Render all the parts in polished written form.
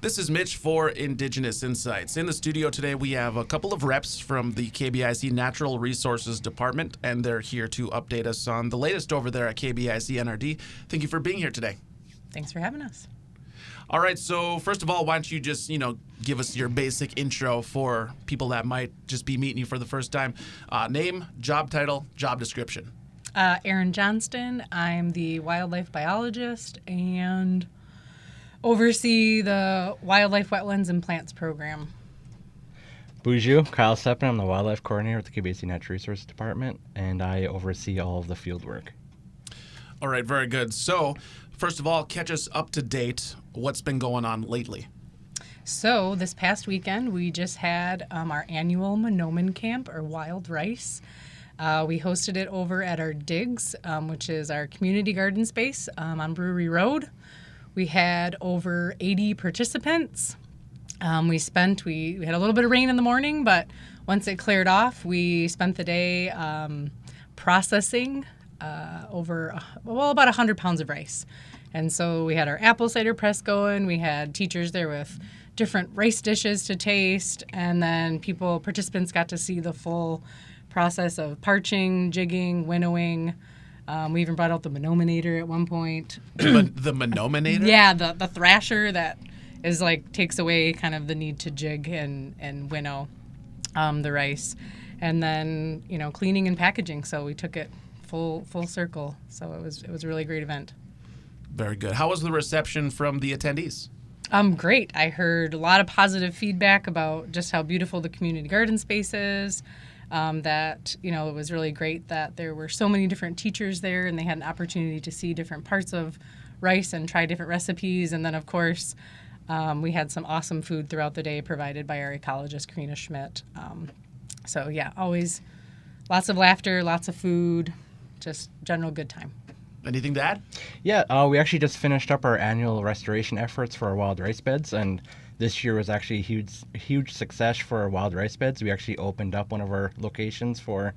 This is Mitch for Indigenous Insights. In the studio today, we have a couple of reps from the KBIC Natural Resources Department, and they're here to update us on the latest over there at KBIC NRD. Thank you for being here today. Thanks for having us. All right, so first of all, why don't you just, give us your basic intro for people that might just be meeting you for the first time. Name, job title, job description. Erin Johnston. I'm the Wildlife Biologist and oversee the Wildlife Wetlands and Plants Program. Bonjour, Kyle Seppanen. I'm the Wildlife Coordinator with the KBIC Natural Resources Department, and I oversee all of the field work. All right, very good. So, first of all, catch us up to date. What's been going on lately? So, this past weekend, we just had our annual Manoomin camp, or Wild Rice. We hosted it over at our Digs, which is our community garden space on Brewery Road. We had over 80 participants. We had a little bit of rain in the morning, but once it cleared off, we spent the day processing about 100 pounds of rice. And so we had our apple cider press going. We had teachers there with different rice dishes to taste, and then participants got to see the full process of parching, jigging, winnowing. We even brought out the Manoominator at one point. The Manoominator? Yeah, the thrasher that is takes away kind of the need to jig and winnow the rice. And then, cleaning and packaging. So we took it full circle. So it was a really great event. Very good. How was the reception from the attendees? Great. I heard a lot of positive feedback about just how beautiful the community garden space is. That it was really great that there were so many different teachers there, and they had an opportunity to see different parts of rice and try different recipes. And then, of course, we had some awesome food throughout the day provided by our ecologist, Keweenaw Schmidt. So, yeah, always lots of laughter, lots of food, just general good time. Anything to add? Yeah, we actually just finished up our annual restoration efforts for our wild rice beds, and this year was actually a huge success for our wild rice beds. We actually opened up one of our locations for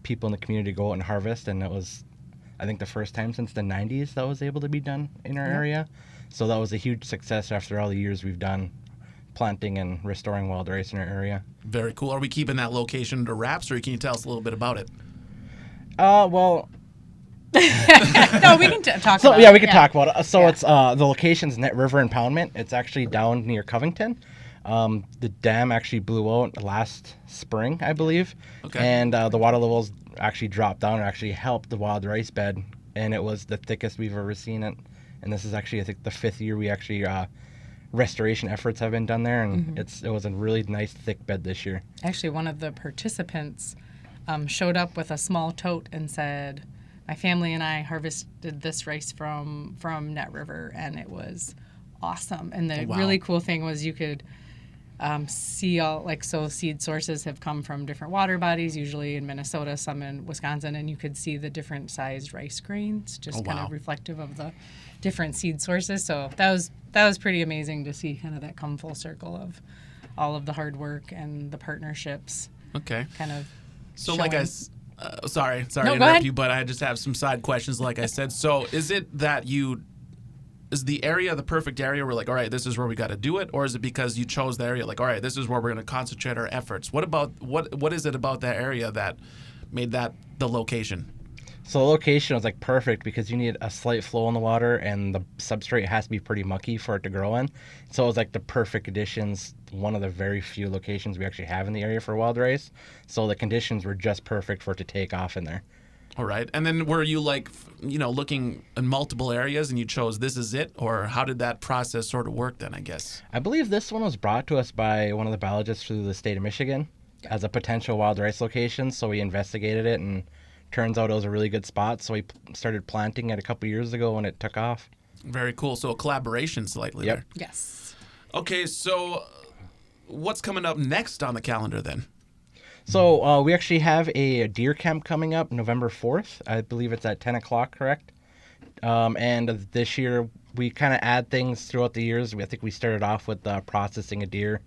people in the community to go out and harvest, and it was, I think, the first time since the 90s that was able to be done in our area. So that was a huge success after all the years we've done planting and restoring wild rice in our area. Very cool. Are we keeping that location under wraps, or can you tell us a little bit about it? Well... No, we can talk about it. Yeah, we can talk about it. So it's the location's Net River Impoundment. It's actually down near Covington. The dam actually blew out last spring, I believe. Okay. And the water levels actually dropped down and actually helped the wild rice bed. And it was the thickest we've ever seen it. And this is actually, I think, the 5th year we actually restoration efforts have been done there. And it was a really nice thick bed this year. Actually, one of the participants showed up with a small tote and said, "My family and I harvested this rice from Net River, and it was awesome." And the really cool thing was you could see so seed sources have come from different water bodies, usually in Minnesota, some in Wisconsin, and you could see the different sized rice grains, just kind of reflective of the different seed sources. So that was pretty amazing to see kind of that come full circle of all of the hard work and the partnerships. Okay. Kind of. So showing. Sorry to No, interrupt you, but I just have some side questions, like I said. So is it that is the area the perfect area where all right, this is where we got to do it? Or is it because you chose the area, all right, this is where we're going to concentrate our efforts? What is it about that area that made that the location? So the location was perfect because you need a slight flow in the water, and the substrate has to be pretty mucky for it to grow in. So it was the perfect conditions, one of the very few locations we actually have in the area for wild rice. So the conditions were just perfect for it to take off in there. All right. And then were you looking in multiple areas and you chose this is it? Or how did that process sort of work then, I guess? I believe this one was brought to us by one of the biologists through the state of Michigan as a potential wild rice location. So we investigated it, and turns out it was a really good spot, so we started planting it a couple years ago when it took off. Very cool. So a collaboration slightly there. Yes. Okay, so what's coming up next on the calendar then? So we actually have a deer camp coming up November 4th. I believe it's at 10 o'clock, correct? And this year we kind of add things throughout the years. I think we started off with processing a deer.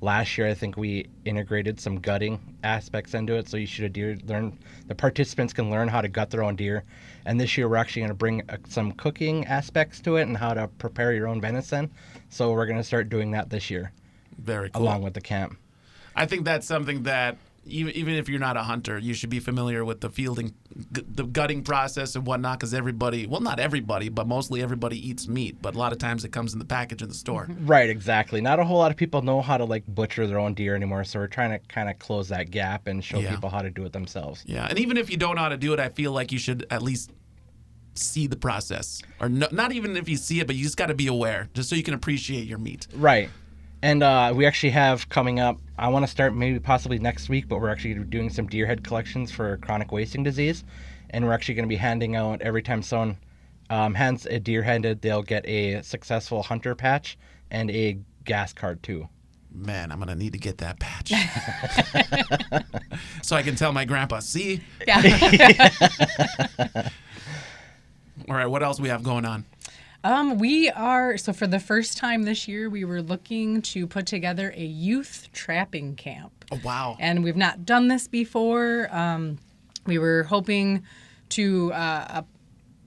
Last year, I think we integrated some gutting aspects into it, so you shoot a deer, the participants can learn how to gut their own deer. And this year, we're actually going to bring some cooking aspects to it and how to prepare your own venison. So we're going to start doing that this year. Very cool. Along with the camp. I think that's something that even if you're not a hunter, you should be familiar with the fielding, the gutting process and whatnot, because everybody, well, not everybody, but mostly everybody eats meat, but a lot of times it comes in the package in the store. Right, exactly. Not a whole lot of people know how to like butcher their own deer anymore, so we're trying to kind of close that gap and show people how to do it themselves. Yeah, and even if you don't know how to do it, I feel like you should at least see the process, or not even if you see it, but you just got to be aware, just so you can appreciate your meat. Right. And we actually have coming up, I want to start maybe possibly next week, but we're actually doing some deer head collections for chronic wasting disease. And we're actually going to be handing out, every time someone hands a deer headed, they'll get a successful hunter patch and a gas card too. Man, I'm going to need to get that patch. So I can tell my grandpa, see? Yeah. All right, what else we have going on? So for the first time this year, we were looking to put together a youth trapping camp. Oh, wow. And we've not done this before. We were hoping to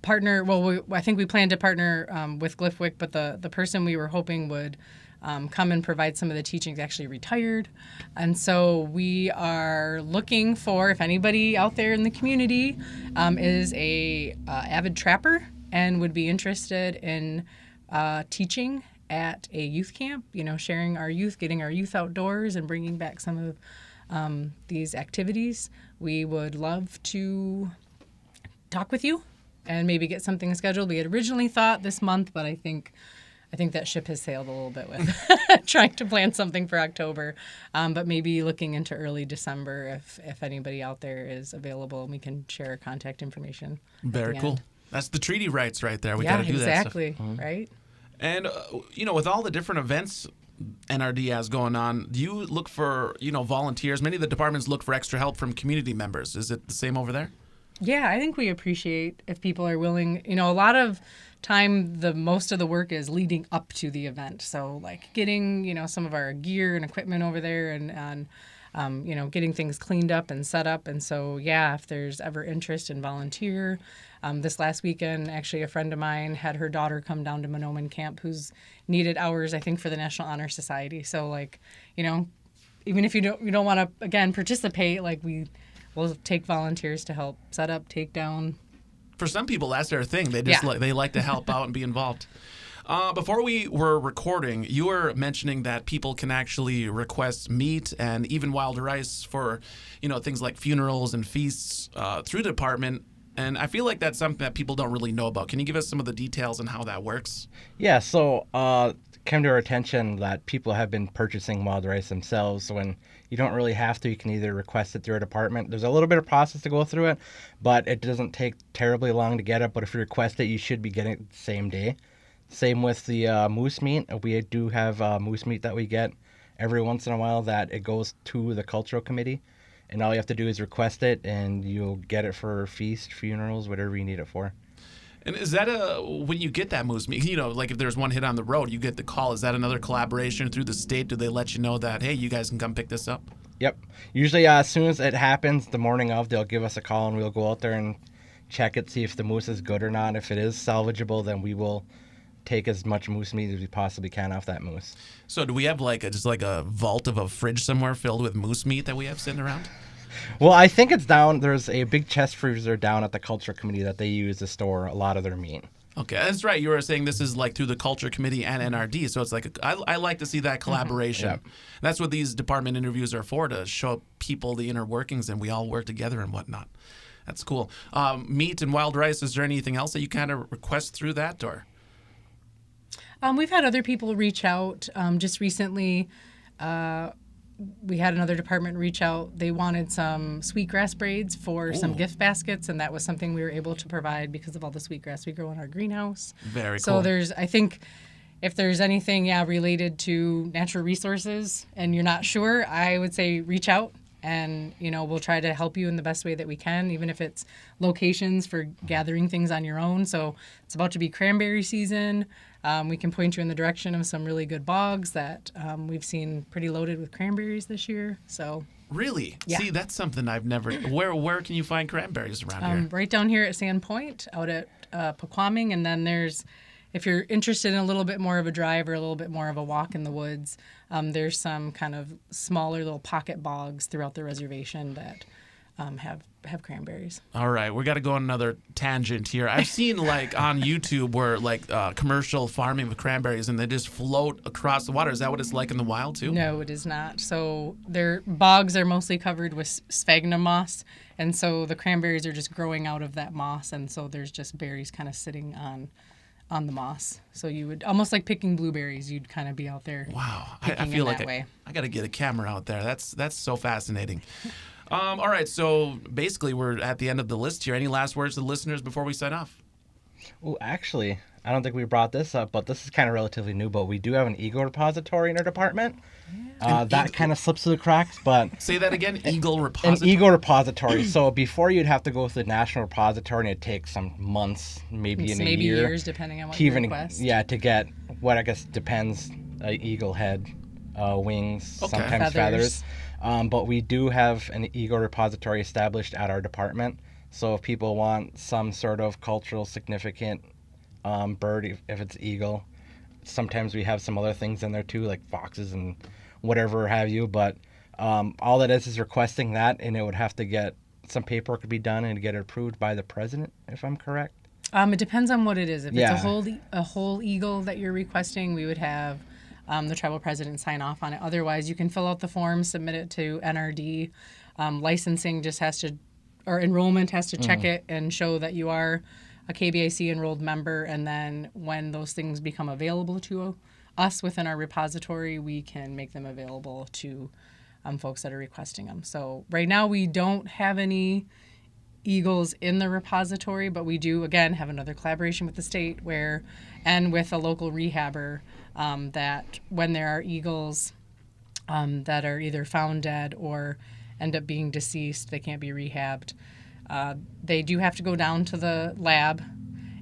partner, I think we planned to partner with Glyphwick, but the person we were hoping would come and provide some of the teachings actually retired. And so we are looking for, if anybody out there in the community is a avid trapper and would be interested in teaching at a youth camp, sharing our youth, getting our youth outdoors and bringing back some of these activities, we would love to talk with you and maybe get something scheduled. We had originally thought this month, but I think that ship has sailed a little bit with trying to plan something for October, but maybe looking into early December if anybody out there is available, and we can share our contact information. Very cool. That's the treaty rights right there. We got to do exactly, that stuff. Right? And, with all the different events NRD has going on, do you look for, volunteers? Many of the departments look for extra help from community members. Is it the same over there? Yeah, I think we appreciate if people are willing. A lot of time, most of the work is leading up to the event. So, like getting, some of our gear and equipment over there and getting things cleaned up and set up. And so, yeah, if there's ever interest in volunteer. This last weekend, actually, a friend of mine had her daughter come down to Manoomin camp who's needed hours, I think, for the National Honor Society. So, even if you don't want to, again, participate, we'll take volunteers to help set up, take down. For some people, that's their thing. They just they like to help out and be involved. Before we were recording, you were mentioning that people can actually request meat and even wild rice for, things like funerals and feasts through the department. And I feel like that's something that people don't really know about. Can you give us some of the details on how that works? Yeah, so came to our attention that people have been purchasing wild rice themselves. When you don't really have to, you can either request it through a department. There's a little bit of process to go through it, but it doesn't take terribly long to get it. But if you request it, you should be getting it the same day. Same with the moose meat. We do have moose meat that we get every once in a while that it goes to the cultural committee. And all you have to do is request it, and you'll get it for feast, funerals, whatever you need it for. And is that when you get that moose meat, like if there's one hit on the road, you get the call. Is that another collaboration through the state? Do they let you know that, hey, you guys can come pick this up? Yep. Usually as soon as it happens, the morning of, they'll give us a call, and we'll go out there and check it, see if the moose is good or not. If it is salvageable, then we will take as much moose meat as we possibly can off that moose. So do we have just a vault of a fridge somewhere filled with moose meat that we have sitting around? Well, I think it's down. There's a big chest freezer down at the culture committee that they use to store a lot of their meat. Okay, that's right. You were saying this is through the culture committee and NRD, so it's I like to see that collaboration. Mm-hmm. Yeah. That's what these department interviews are for, to show people the inner workings, and we all work together and whatnot. That's cool. Meat and wild rice, is there anything else that you kind of request through that, or? We've had other people reach out. Just recently, we had another department reach out. They wanted some sweetgrass braids for some gift baskets, and that was something we were able to provide because of all the sweetgrass we grow in our greenhouse. Very cool. So I think, if there's anything, related to natural resources and you're not sure, I would say reach out. And, we'll try to help you in the best way that we can, even if it's locations for gathering things on your own. So it's about to be cranberry season. We can point you in the direction of some really good bogs that we've seen pretty loaded with cranberries this year. So Really? Yeah. See, that's something I've never. Where can you find cranberries around here? right down here at Sand Point, out at Paquaming, and then there's, if you're interested in a little bit more of a drive or a little bit more of a walk in the woods, there's some kind of smaller little pocket bogs throughout the reservation that have cranberries. All right, we got to go on another tangent here. I've seen like on YouTube where like commercial farming with cranberries and they just float across the water. Is that what it's like in the wild too? No, it is not. So their bogs are mostly covered with sphagnum moss, and so the cranberries are just growing out of that moss, and so there's just berries kind of sitting on the moss. So you would almost like picking blueberries. You'd kind of be out there. Wow, I picking feel in like that way. I got to get a camera out there. That's so fascinating. All right, so basically we're at the end of the list here. Any last words to the listeners before we sign off? Well, actually, I don't think we brought this up, but this is kind of relatively new, but we do have an eagle repository in our department. That kind of slips through the cracks, but... Say that again, eagle An repository. eagle repository. So before you'd have to go to the national repository, and it'd take some months, maybe in a Maybe year. years, depending on what to you even, request. yeah, to get what I guess depends, eagle head, wings, Okay. sometimes Feathers. feathers. But we do have an eagle repository established at our department. So if people want some sort of cultural significant bird, if it's eagle, sometimes we have some other things in there too, like foxes and whatever have you. But all that is requesting that, and it would have to get some paperwork to be done and get it approved by the president, if I'm correct. It depends on what it is. If Yeah. it's a whole eagle that you're requesting, we would have the tribal president sign off on it. Otherwise, you can fill out the form, submit it to NRD. Licensing just has to, or enrollment has to check it and show that you are a KBIC enrolled member. And then when those things become available to us within our repository, we can make them available to folks that are requesting them. So right now we don't have any eagles in the repository, but we do again have another collaboration with the state and with a local rehabber that when there are eagles that are either found dead or end up being deceased, they can't be rehabbed. They do have to go down to the lab,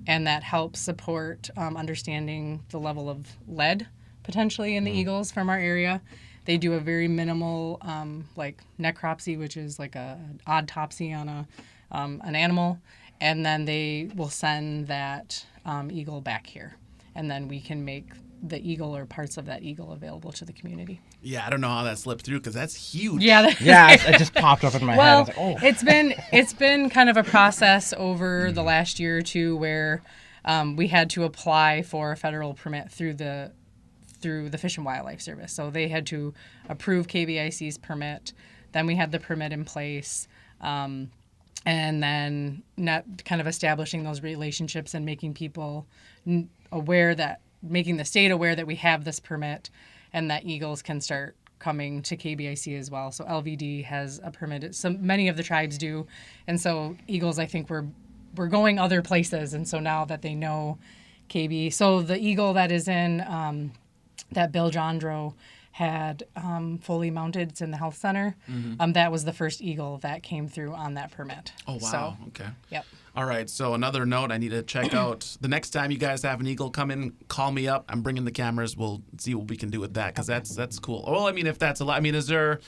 and that helps support understanding the level of lead potentially in the eagles from our area. They do a very minimal like necropsy, which is like an autopsy on an animal, and then they will send that eagle back here, and then we can make the eagle or parts of that eagle available to the community. Yeah, I don't know how that slipped through because that's huge. Yeah. Yeah, it just popped up in my head. I Well, was like, oh. it's been kind of a process over the last year or two where we had to apply for a federal permit through the Fish and Wildlife Service. So they had to approve KBIC's permit. Then we had the permit in place. And then kind of establishing those relationships and making people making the state aware that we have this permit and that eagles can start coming to KBIC as well. So LVD has a permit. So many of the tribes do. And so eagles, I think we're going other places. And so now that they know KB, so the eagle that is in that Bill Jondro had fully mounted, it's in the health center. That was the first eagle that came through on that permit. Oh, wow. So, Okay. yep. All right. So another note, I need to check out the next time you guys have an eagle come in, call me up. I'm bringing the cameras. We'll see what we can do with that because that's cool. Well, I mean, if that's a lot, I mean, do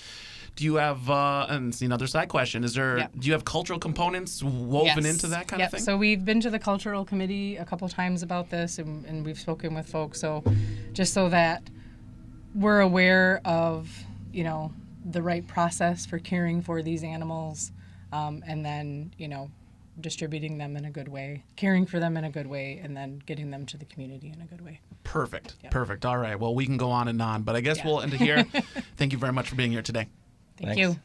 you have, and it's another side question, do you have cultural components woven into that kind of thing? So we've been to the cultural committee a couple times about this and we've spoken with folks. So just so that we're aware of, the right process for caring for these animals, and then, distributing them in a good way, caring for them in a good way, and then getting them to the community in a good way. Perfect. Yep. Perfect. All right. Well, we can go on and on, but I guess we'll end it here. Thank you very much for being here today. Thank Thanks. you.